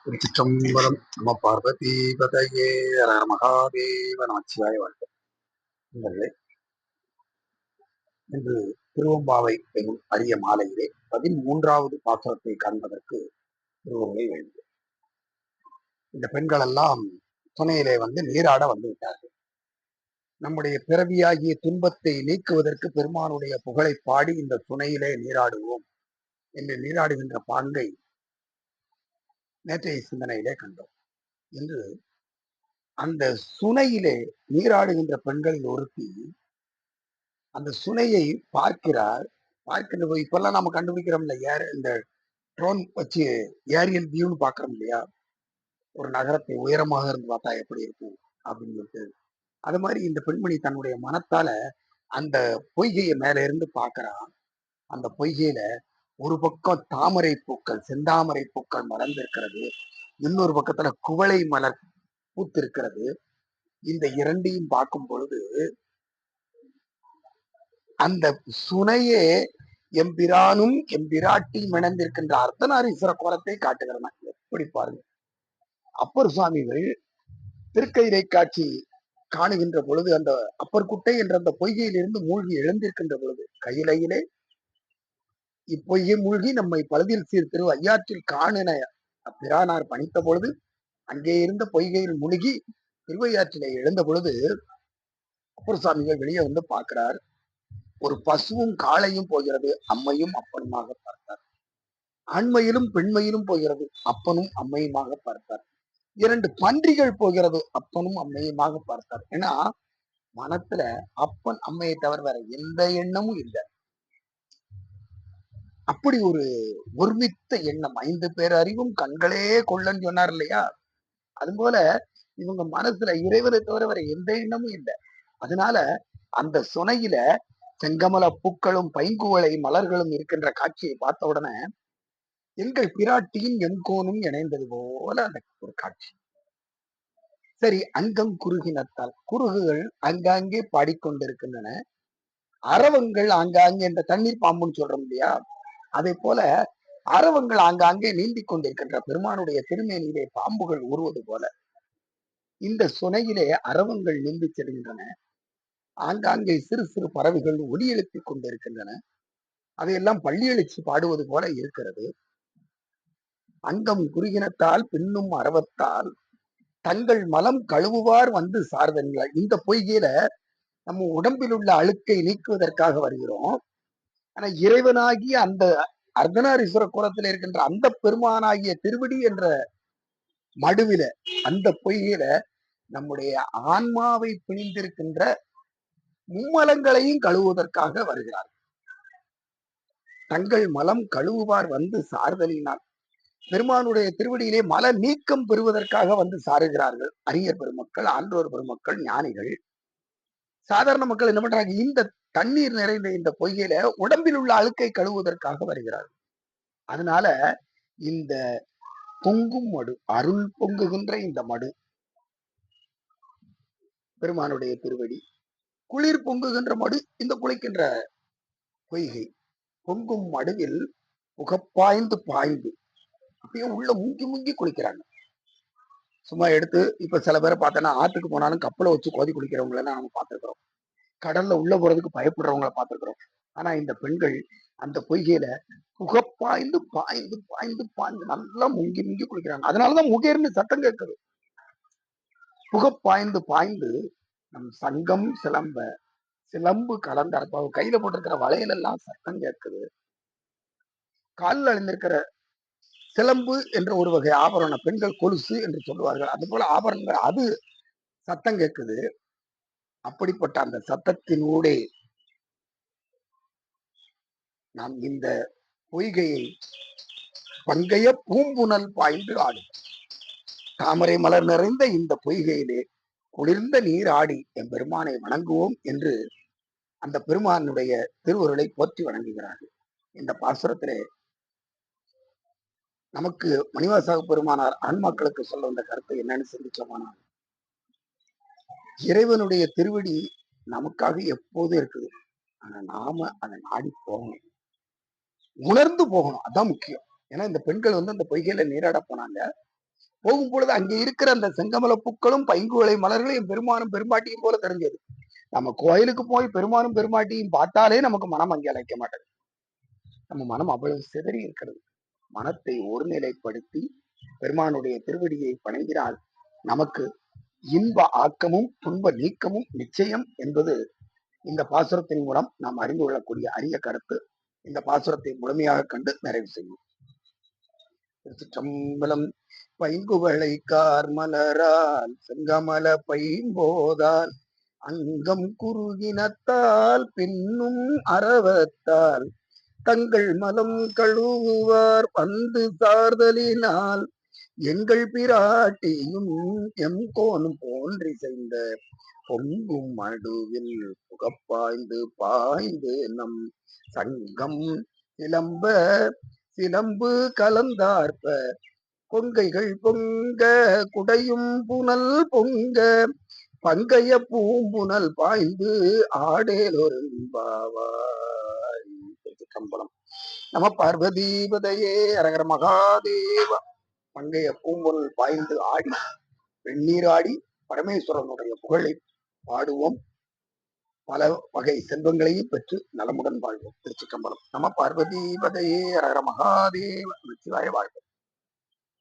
திருச்சிற்றம்பலம். நம பார்வதி பதையே மகாதேவ நமச்சிவாய வாழ்க. நண்பர்களே, இன்று திருவம்பாவை எனும் அரிய மாலையிலே 13வது பாசுரத்தை காண்பதற்கு திருவருளை வேண்டும். இந்த பெண்கள் எல்லாம் துணையிலே நீராட வந்து விட்டார்கள். நம்முடைய பிறவியாகிய துன்பத்தை நீக்குவதற்கு பெருமானுடைய புகழை பாடி இந்த துணையிலே நீராடுவோம் என்று நீராடுகின்ற பாங்கை நேற்றைய சிந்தனையிலே கண்டோம். இன்று அந்த சுனையிலே நீராடுகின்ற பெண்களில் ஒருத்தி அந்த சுனையை பார்க்கிறார். பார்க்கின்ற போது இப்பெல்லாம் நம்ம கண்டுபிடிக்கிறோம் இல்ல, இந்த ட்ரோன் வச்சு ஏரியல் வியூன்னு பாக்குறோம் இல்லையா, ஒரு நகரத்தை உயரமாக இருந்து பார்த்தா எப்படி இருக்கும் அப்படின்னு சொல்லிட்டு, அது மாதிரி இந்த பெண்மணி தன்னுடைய மனத்தால அந்த பொய்கையை மேல இருந்து பாக்குறான். அந்த பொய்கையில ஒரு பக்கம் தாமரை பூக்கள், செந்தாமரை பூக்கள் மலர்ந்திருக்கிறது, இன்னொரு பக்கத்துல குவளை மலர் பூத்திருக்கிறது. இந்த இரண்டையும் பார்க்கும் பொழுது அந்த சுனையே எம்பிரானும் எம்பிராட்டியும் இணைந்திருக்கின்ற அர்த்தநாரீஸ்வர கோலத்தை காட்டுகிறன. எப்படி பாருங்க, அப்பர் சுவாமிகள் திருக்கையிலை காட்சி காணுகின்ற பொழுது அந்த அப்பர் குட்டை என்ற அந்த பொய்கையிலிருந்து மூழ்கி எழுந்திருக்கின்ற பொழுது கையிலையிலே இப்பொய்கை மூழ்கி நம்மை பழுதில் சீர் திரு ஐயாற்றில் காணின பிரானார் பணித்த பொழுது அங்கே இருந்த பொய்கையில் மூழ்கி திருவையாற்றிலே எழுந்த பொழுது அப்பர் சுவாமிகள் வெளியே பார்க்கிறார். ஒரு பசுவும் காளையும் போகிறது, அம்மையும் அப்பனுமாக பார்த்தார். ஆண்மையிலும் பெண்மையிலும் போகிறது, அப்பனும் அம்மையுமாக பார்த்தார். 2 பன்றிகள் போகிறது, அப்பனும் அம்மையுமாக பார்த்தார். ஏன்னா மனத்துல அப்பன் அம்மையை தவிர வேற எந்த எண்ணமும் இல்லை. அப்படி ஒரு ஒருமித்த எண்ணம். 5 பேர் அறிவும் கண்களே கொள்ளன்னு சொன்னார் இல்லையா, அதுபோல இவங்க மனசுல இறைவனை தவிர வேற எந்த எண்ணமும் இல்லை. அதனால அந்த சுனையில செங்கமல பூக்களும் பைங்குவளை மலர்களும் இருக்கின்ற காட்சியை பார்த்த உடனே எங்கள் பிராட்டியும் எம்கோனும் இணைந்தது போல அந்த ஒரு காட்சி. சரி, அங்கம் குறுகினத்தால் குறுகுகள் ஆங்காங்கே பாடிக்கொண்டிருக்கின்றன, அரவங்கள் ஆங்காங்கே, இந்த தண்ணீர் பாம்புன்னு சொல்றோம் இல்லையா, அதே போல அரவங்கள் ஆங்காங்கே நீந்தி கொண்டிருக்கின்ற பெருமானுடைய திருமேனியிலே பாம்புகள் ஊறுவது போல இந்த சுனையிலே அரவங்கள் நீந்தி செல்கின்றன. ஆங்காங்கே சிறு சிறு பறவைகள் ஒலி எழுப்பிக் கொண்டிருக்கின்றன. அதையெல்லாம் பள்ளி எழுச்சி பாடுவது போல இருக்கிறது. அங்கம் குறுகினத்தால் பின்னும் அரவத்தால் தங்கள் மலம் கழுவுவார் வந்து சார்தன்கள். இந்த பொய்கையில நம்ம உடம்பில் உள்ள அழுக்கை நீக்குவதற்காக வருகிறோம். ஆனா இறைவனாகிய அந்த அர்த்தநாரீஸ்வர கோலத்தில் இருக்கின்ற அந்த பெருமானாகிய திருவடி என்ற மடுவில, அந்த பொய்கையில நம்முடைய ஆன்மாவை பிணிந்திருக்கின்ற மும்மலங்களையும் கழுவுவதற்காக வருகிறார். தங்கள் மலம் கழுவுவார் வந்து சார்தலினால், பெருமானுடைய திருவடியிலே மல நீக்கம் பெறுவதற்காக வந்து சாருகிறார்கள் அரியர் பெருமக்கள், ஆன்றோர் பெருமக்கள், ஞானிகள். சாதாரண மக்கள் என்ன பண்றாங்க, இந்த தண்ணீர் நிறைந்த இந்த பொய்கையில உடம்பில் உள்ள அழுக்கை கழுவுவதற்காக வருகிறார்கள். அதனால இந்த பொங்கும் மடு, அருள் பொங்குகின்ற இந்த மடு பெருமானுடைய திருவடி, குளிர் பொங்குகின்ற மடு இந்த குளிக்கின்ற பொய்கை. பொங்கும் மடுவில் புகப்பாய்ந்து பாய்ந்து அப்படியே உள்ள முங்கி முங்கி குளிக்கிறாங்க. சும்மா எடுத்து இப்ப சில பேரை பார்த்தோன்னா ஆத்துக்கு போனாலும் கப்பலை வச்சு கோதி குளிக்கிறவங்கள நம்ம பார்த்திருக்கிறோம். கடல்ல உள்ள போறதுக்கு பயப்படுறவங்கள பார்த்திருக்கிறோம். ஆனா இந்த பெண்கள் அந்த பொய்கையில புகப்பாய்ந்து பாய்ந்து பாய்ந்து பாய்ந்து நல்லா முங்கி முங்கி குளிக்கிறாங்க. அதனாலதான் முகேர்னு சத்தம் கேட்குது. புகப்பாய்ந்து பாய்ந்து நம் சங்கம் சிலம்ப, சிலம்பு கலந்த கையில போட்டிருக்கிற வளையல் எல்லாம் சத்தம் கேட்குது. காலில் அணிந்திருக்கிற சிலம்பு என்ற ஒரு வகை ஆபரண, பெண்கள் கொலுசு என்று சொல்லுவார்கள், அது போல ஆபரணங்கள், அது சத்தம் கேட்குது. அப்படிப்பட்ட அந்த சத்தத்தினூடே நாம் இந்த பொய்கையை பங்கைய பூம்புணல் பாய்ந்து ஆடும். தாமரை மலர் நிறைந்த இந்த பொய்கையிலே குளிர்ந்த நீர் ஆடி என் பெருமானை வணங்குவோம் என்று அந்த பெருமானுடைய திருவருளை போற்றி வணங்குகிறார்கள். இந்த பாசுரத்திலே நமக்கு மணிவாசக பெருமானார் ஆன்மாக்களுக்கு சொல்ல வந்த கருத்து என்னன்னு சிந்திச்சோமானால், இறைவனுடைய திருவடி நமக்காக எப்போதும் இருக்குது. ஆனா நாம அதை நாடி போகணும், உணர்ந்து போகணும். அதான் முக்கியம். ஏன்னா இந்த பெண்கள் அந்த பொய்கையில நீராட போனாங்க. போகும் பொழுது அங்கே இருக்கிற அந்த செங்கமல பூக்களும் பைங்குவளை மலர்களையும் பெருமானும் பெருமாட்டியும் போல தெரிஞ்சது. நம்ம கோயிலுக்கு போய் பெருமானும் பெருமாட்டியும் பார்த்தாலே நமக்கு மனம் அங்கே அழைக்க மாட்டேங்குது. நம்ம மனம் அவ்வளவு சிதறி இருக்கிறது. மனத்தை ஒருநிலைப்படுத்தி பெருமானுடைய திருவடியை வணங்கினால் நமக்கு இன்ப ஆக்கமும் துன்ப நீக்கமும் நிச்சயம் என்பது இந்த பாசுரத்தின் மூலம் நாம் அறிந்து கொள்ளக்கூடிய அரிய கருத்து. இந்த பாசுரத்தை முழுமையாக கண்டு நிறைவு செய்யும். திருச்சிற்றம்பலம். பைங்குவளை கார்மலரால் செங்கமல பைம்போதால் அங்கம் குறுகினத்தால் பின்னும் அரவத்தால் தங்கள் மலம் கழுவுவார் வந்து சார்தலினால் எங்கள் பிராட்டியும் எம் கோனும் போன்றி செய்த பொங்கும் மடுவில் புகப்பாய்ந்து பாய்ந்து நம் சங்கம் சிலம்ப சிலம்பு கலந்தார்ப்ப கொங்கைகள் பொங்க குடையும் புனல் பொங்க பங்கைய பூம்புனல் பாய்ந்து ஆடேலொரும்பாவாய். திருச்சிற்றம்பலம். நம பார்வதீபதையே அரகர மகாதேவா. பங்கைய பூம்புனல் பாய்ந்து ஆடி வெந்நீராடி பரமேஸ்வரனுடைய புகழை பாடுவோம். பல வகை செல்வங்களையும் பெற்று நலமுடன் வாழ்வோம். திருச்சிற்றம்பலம். நம பார்வதீபதையே அரகர மகாதேவ. வாழ்வோம்.